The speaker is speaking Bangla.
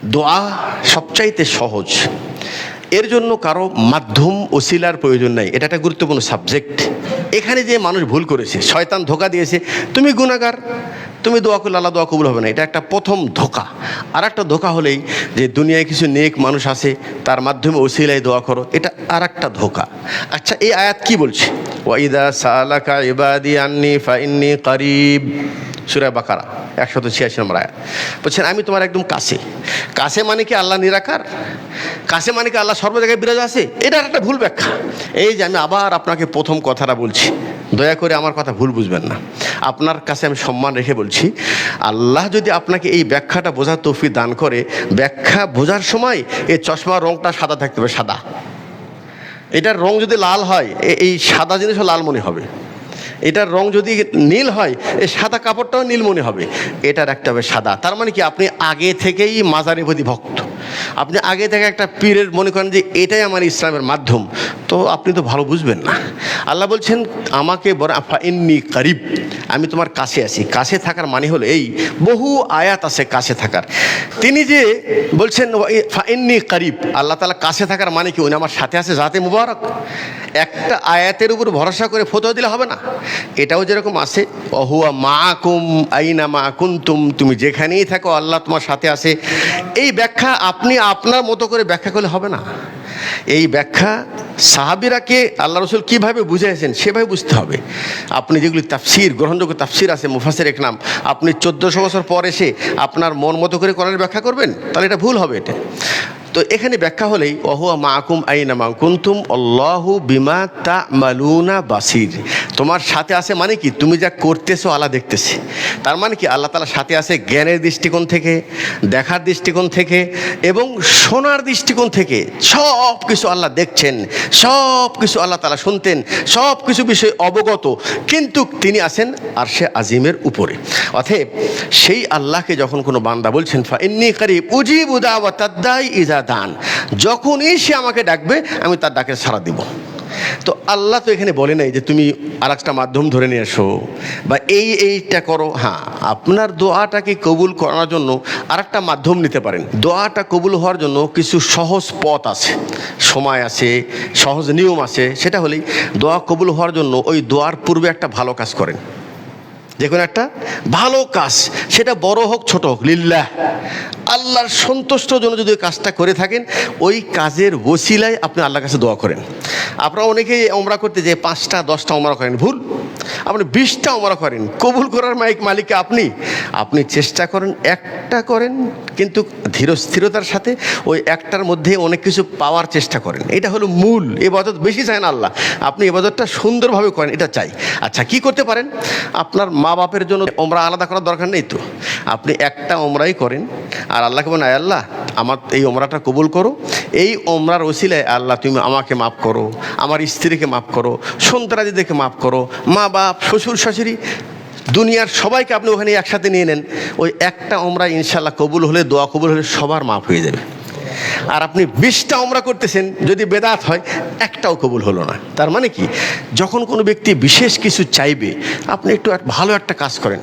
দোয়া সবচাইতে সহজ, এর জন্য কারো মাধ্যম ওসিলার প্রয়োজন নাই। এটা একটা গুরুত্বপূর্ণ সাবজেক্ট। এখানে যে মানুষ ভুল করেছে, শয়তান ধোকা দিয়েছে, তুমি গুনাহগার, তুমি দোয়া করলে আল্লাহ দোয়া কবুল হবে না, এটা একটা প্রথম ধোকা। আর একটা ধোকা হলেই যে দুনিয়ায় কিছু নেক মানুষ আছে তার মাধ্যমে ওসিলায় দোয়া করো, এটা আর একটা ধোকা। আচ্ছা, এই আয়াত কি বলছে? ওয়াইদা সালাকা ইবাদি আন্নি ফাইন্নি কারিব, সূরা বাকারা 186 নম্বর আয়াত। বলছেন আমি তোমার একদম কাছে। কাছে মানে কি আল্লাহ নিরাকার? কাছে মানে কি আল্লাহ সর্ব জায়গায় বিরাজ আছে? এটা একটা ভুল ব্যাখ্যা। এই যে আমি আবার আপনাকে প্রথম কথাটা বলছি, দয়া করে আমার কথা ভুল বুঝবেন না। আপনার কাছে আমি সম্মান রেখে বলছি, আল্লাহ যদি আপনাকে এই ব্যাখ্যাটা বোঝার তৌফিক দান করে, ব্যাখ্যা বোঝার সময় এই চশমার রঙটা সাদা থাকতে হবে, সাদা। এটার রং যদি লাল হয়, এই সাদা জিনিসও লাল মনে হবে। এটার রং যদি নীল হয়, এই সাদা কাপড়টাও নীল মনে হবে। এটার একটা হবে সাদা। তার মানে কি আপনি আগে থেকেই মাজারের প্রতি ভক্ত, আপনি আগে থেকে একটা পীরের মনে করেন যে এটাই আমার ইসলামের মাধ্যম, তো আপনি তো ভালো বুঝবেন না। আল্লাহ বলছেন আমাকে বড় ফাইন্নি কারিব, আমি তোমার কাছে আছি। কাছে থাকার মানে হলো এই, বহু আয়াত আছে কাছে থাকার। তিনি যে বলছেন ফাইন্নি কারিব, আল্লাহ তাআলা কাছে থাকার মানে কি উনি আমার সাথে আছে জাতে মুবারক। একটা আয়াতের উপর ভরসা করে ফতোয়া দিলে হবে না। এটাও যেরকম আছে ওহুয়া মাকুম আইনা মা কুনতুম, তুমি যেখানেই থাকো আল্লাহ তোমার সাথে আছে, এই ব্যাখ্যা আপনি আপনার মতো করে ব্যাখ্যা করলে হবে না। এই ব্যাখ্যা সাহাবীরাকে আল্লাহ রসুল কীভাবে বুঝিয়েছেন সেভাবে বুঝতে হবে। আপনি যেগুলি তাফসির, গ্রহণযোগ্য তাফসির আছে, মুফাসসির একরাম, আপনি 1400 বছর পর এসে আপনার মন মতো করে কোরআনের ব্যাখ্যা করবেন, তাহলে এটা ভুল হবে। এটা তো এখানে ব্যাখ্যা হলেই ওহুয়া মাকুম আইনা মা কুনতুম আল্লাহু বিমা তা'মালুনা বাসির, তোমার সাথে আছে মানে কি তুমি যা করতেছো আল্লাহ দেখতেছে। তার মানে কি আল্লাহ তাআলা সাথে আছে জ্ঞানের দৃষ্টিকোণ থেকে, দেখার দৃষ্টিকোণ থেকে এবং শোনার দৃষ্টিকোণ থেকে। সব কিছু আল্লাহ দেখছেন, সব কিছু আল্লাহ তাআলা শুনতেন, সব কিছু বিষয়ে অবগত, কিন্তু তিনি আছেন আরশে আজিমের উপরে। অতএব সেই আল্লাহকে যখন কোনো বান্দা বলছেন ফাইন্নী কারিব উজিবু দাওয়াতাদ দাই ইজা দান, যখনই সে আমাকে ডাকবে আমি তার ডাকে সাড়া দিব। তো আল্লাহ তো এখানে বলে নাই যে তুমি আরেকটা মাধ্যম ধরে নিয়ে এসো বা এইটা করো। হ্যাঁ, আপনার দোয়াটাকে কবুল করার জন্য আরেকটা মাধ্যম নিতে পারেন। দোয়াটা কবুল হওয়ার জন্য কিছু সহজ পথ আছে, সময় আছে, সহজ নিয়ম আছে। সেটা হলেই দোয়া কবুল হওয়ার জন্য ওই দোয়ার পূর্বে একটা ভালো কাজ করেন, যে কোনো একটা ভালো কাজ, সেটা বড় হোক ছোট হোক, লিল্লাহ আল্লাহর সন্তুষ্টর জন্য যদি ওই কাজটা করে থাকেন, ওই কাজের ওসিলায় আপনি আল্লাহর কাছে দোয়া করেন। আপনারা অনেকেই ওমরা করতে যে 5টা 10টা ওমরা করেন, ভুল। আপনি 20টা ওমরা করেন, কবুল করার মালিক আপনি চেষ্টা করেন একটা করেন, কিন্তু ধীরস্থিরতার সাথে ওই একটার মধ্যে অনেক কিছু পাওয়ার চেষ্টা করেন। এটা হলো মূল ইবাদত। বেশি চায় না আল্লাহ, আপনি ইবাদতটা সুন্দরভাবে করেন, এটা চাই। আচ্ছা, কি করতে পারেন? আপনার মা বাপের জন্য ওমরা আলাদা করার দরকার নেই তো, আপনি একটা ওমরাই করেন আর আল্লাহকে বলেন আয় আল্লাহ আমার এই ওমরাটা কবুল করো, এই ওমরার ওসিলায় আল্লাহ তুমি আমাকে মাফ করো, আমার স্ত্রীকে মাফ করো, সন্তানাদিদেরকে মাফ করো, মা বাপ শ্বশুর শাশুড়ি দুনিয়ার সবাইকে আপনি ওখানে একসাথে নিয়ে নেন। ওই একটা ওমরা ইনশাআল্লাহ কবুল হলে, দোয়া কবুল হলে সবার মাফ হয়ে যাবে। আর আপনি 20টা ওমরা করতেছেন, যদি বেদাত হয় একটাও কবুল হলো না। তার মানে কি, যখন কোনো ব্যক্তি বিশেষ কিছু চাইবে, আপনি একটু ভালো একটা কাজ করেন,